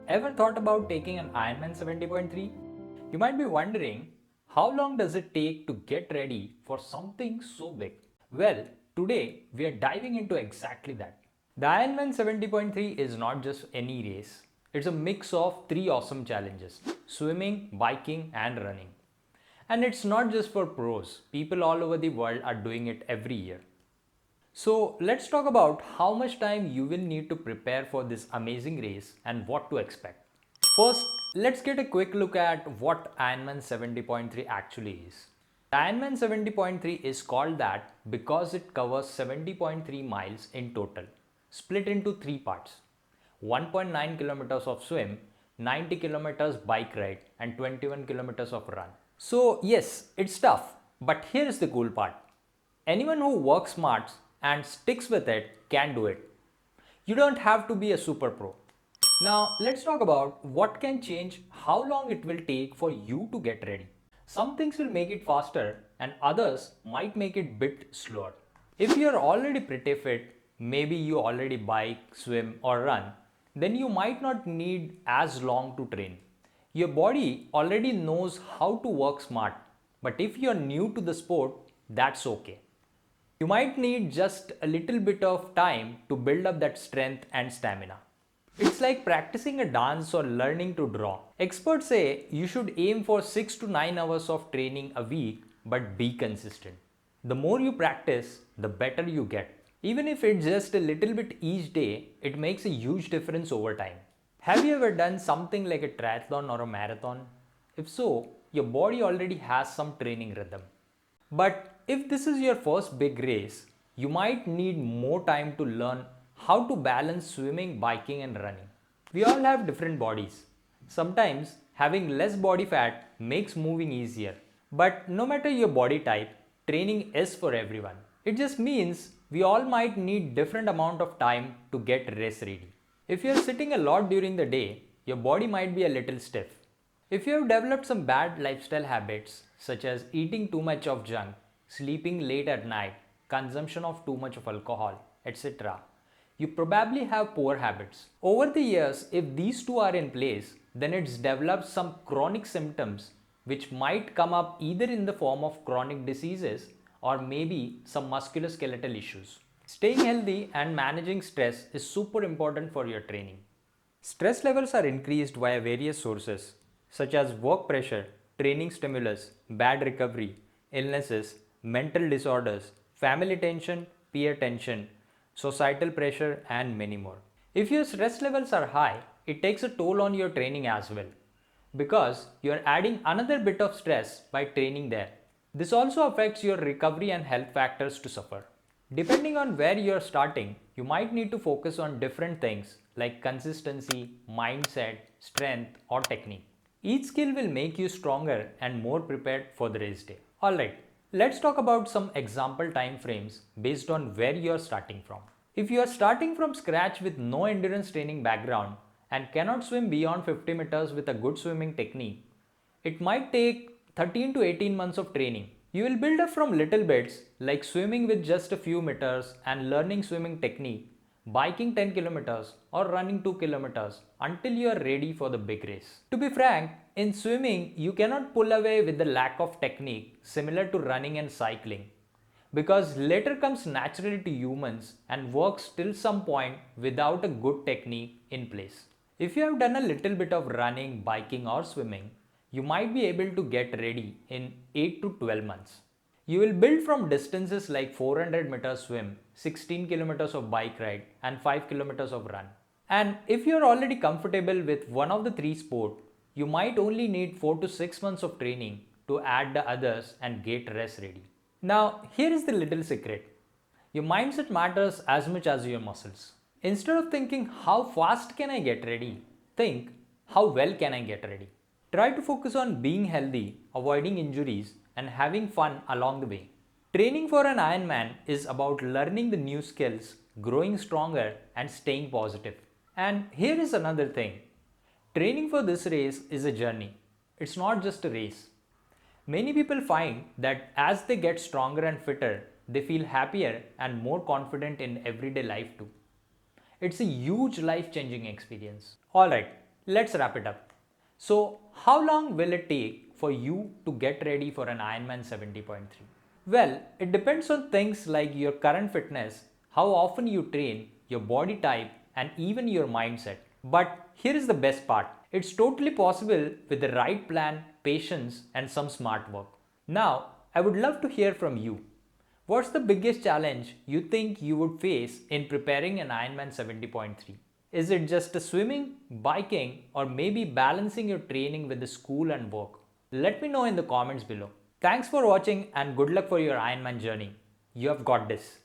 Ever thought about taking an Ironman 70.3? You might be wondering, how long does it take to get ready for something so big? Well, today we are diving into exactly that. The Ironman 70.3 is not just any race. It's a mix of three awesome challenges: swimming, biking, and running. And it's not just for pros. People all over the world are doing it every year. So let's talk about how much time you will need to prepare for this amazing race and what to expect. First, let's get a quick look at what Ironman 70.3 actually is. Ironman 70.3 is called that because it covers 70.3 miles in total, split into three parts: 1.9 kilometers of swim, 90 kilometers bike ride, and 21 kilometers of run. So, yes, it's tough, but here's the cool part: anyone who works smart and sticks with it can do it. You don't have to be a super pro. Now, let's talk about what can change how long it will take for you to get ready. Some things will make it faster and others might make it bit slower. If you're already pretty fit, maybe you already bike, swim or run, then you might not need as long to train. Your body already knows how to work smart, but if you're new to the sport, that's okay. You might need just a little bit of time to build up that strength and stamina. It's like practicing a dance or learning to draw. Experts say you should aim for 6 to 9 hours of training a week, but be consistent. The more you practice, the better you get. Even if it's just a little bit each day, it makes a huge difference over time. Have you ever done something like a triathlon or a marathon? If so, your body already has some training rhythm. But if this is your first big race, you might need more time to learn how to balance swimming, biking, and running. We all have different bodies. Sometimes having less body fat makes moving easier. But no matter your body type, training is for everyone. It just means we all might need different amount of time to get race ready. If you're sitting a lot during the day, your body might be a little stiff. If you have developed some bad lifestyle habits, such as eating too much of junk, sleeping late at night, consumption of too much of alcohol, etc., you probably have poor habits. Over the years, if these two are in place, then it's developed some chronic symptoms which might come up either in the form of chronic diseases or maybe some musculoskeletal issues. Staying healthy and managing stress is super important for your training. Stress levels are increased via various sources such as work pressure, training stimulus, bad recovery, illnesses, mental disorders, family tension, peer tension, societal pressure, and many more. If your stress levels are high, it takes a toll on your training as well because you are adding another bit of stress by training there. This also affects your recovery and health factors to suffer. Depending on where you are starting, you might need to focus on different things like consistency, mindset, strength, or technique. Each skill will make you stronger and more prepared for the race day. Alright, let's talk about some example time frames based on where you are starting from. If you are starting from scratch with no endurance training background and cannot swim beyond 50 meters with a good swimming technique, it might take 13 to 18 months of training. You will build up from little bits like swimming with just a few meters and learning swimming technique, biking 10 kilometers or running 2 kilometers until you are ready for the big race. To be frank, in swimming you cannot pull away with the lack of technique similar to running and cycling because later comes naturally to humans and works till some point without a good technique in place. If you have done a little bit of running, biking or swimming, you might be able to get ready in 8 to 12 months. You will build from distances like 400 meters swim, 16 kilometers of bike ride and 5 kilometers of run. And if you are already comfortable with one of the three sports, you might only need 4 to 6 months of training to add the others and get race ready. Now, here is the little secret. Your mindset matters as much as your muscles. Instead of thinking how fast can I get ready, think how well can I get ready. Try to focus on being healthy, avoiding injuries, and having fun along the way. Training for an Ironman is about learning the new skills, growing stronger, and staying positive. And here is another thing. Training for this race is a journey. It's not just a race. Many people find that as they get stronger and fitter, they feel happier and more confident in everyday life too. It's a huge life-changing experience. Alright, Let's wrap it up. So, how long will it take for you to get ready for an Ironman 70.3? Well, it depends on things like your current fitness, how often you train, your body type, and even your mindset. But here is the best part. It's totally possible with the right plan, patience, and some smart work. Now, I would love to hear from you. What's the biggest challenge you think you would face in preparing an Ironman 70.3? Is it just swimming, biking, or maybe balancing your training with the school and work? Let me know in the comments below. Thanks for watching and good luck for your Ironman journey. You have got this.